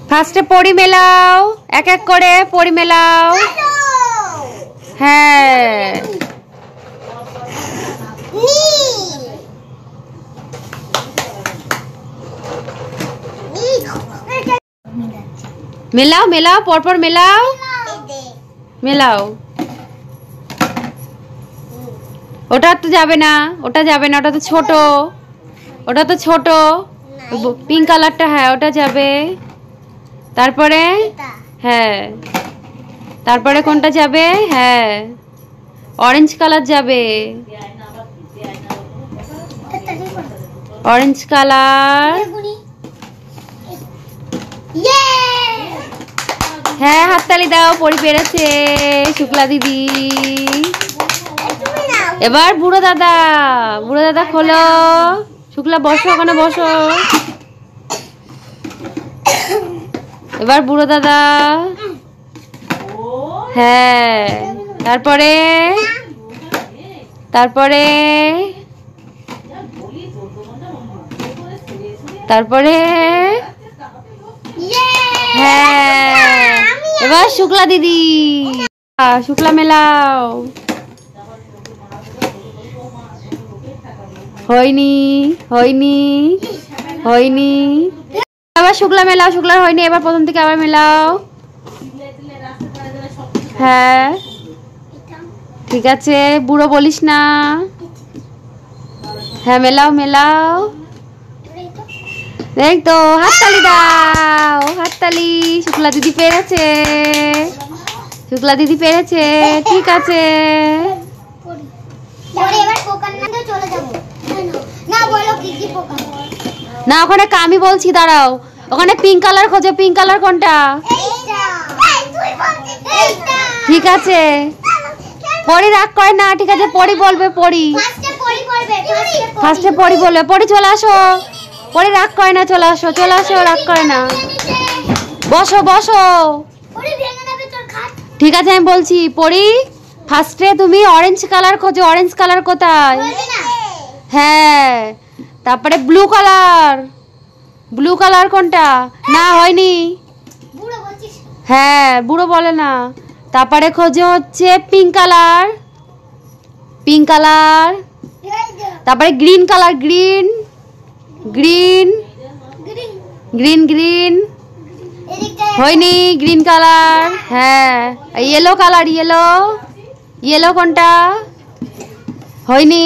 ফার্স্টে পরি মেলাও, এক এক করে পরি মেলাও। হ্যাঁ মেলাও মেলাও, পরপর মেলাও মেলাও। ওটা তো যাবে না, ওটা যাবে না, ওটা তো ছোট, ওটা তো ছোট। পিঙ্ক কালারটা, হ্যাঁ ওটা যাবে। তারপরে হ্যাঁ, তারপরে কোনটা যাবে? হ্যাঁ অরেঞ্জ কালার যাবে, অরেঞ্জ কালার। হ্যাঁ হাততালি দাও, পরি পেরেছে শুক্লা দিদি। এবার বুড়ো দাদা, বুড়ো দাদা খোলো। শুক্লা বসো, ওখানে বসো। এবার বুড়ো দাদা। হ্যাঁ তারপরে, তারপরে তারপরে হ্যাঁ এবার শুক্লা দিদি, শুক্লা মেলাও। হয়নি হয়নি হয়নি, আবার শুক্লা মেলাও। শুক্লার হয়নি, এবার প্রথম থেকে আবার মেলাও। হ্যাঁ ঠিক আছে, বুড়ো বলিস না। হ্যাঁ মেলাও মেলাও। দেখ তো, হাততালি দাও, হাততালি। শুক্লা দিদি পেরেছে, শুক্লা দিদি পেরেছে। ঠিক আছে, না ওখানে আমি বলছি, দাঁড়াও। ওখানে পিঙ্ক কালার খোঁজো, পিঙ্ক কালার কোনটা? ঠিক আছে, পরি রাগ করে না। ঠিক আছে, পরি বলবে, পরি ফার্স্টে পরি বলবে। পরি চলে আসো, পরি রাগ করে না, চলে আসো, চলে আসো, রাগ করে না। বসো বসো। ঠিক আছে আমি বলছি, পরি ফার্স্টে তুমি অরেঞ্জ কালার খোঁজো। অরেঞ্জ কালার কোথায়? হ্যাঁ তারপরে ব্লু কালার, ব্লু কালার কোনটা? না হয়নি। হ্যাঁ বুড়ো বলে না। তারপরে খোঁজো হচ্ছে পিঙ্ক কালার, পিঙ্ক কালার। তারপরে green colour, green green green green. হয়নি, গ্রিন কালার। হ্যাঁ ইয়েলো কালার, ইয়েলো, ইয়েলো কোনটা? হয়নি।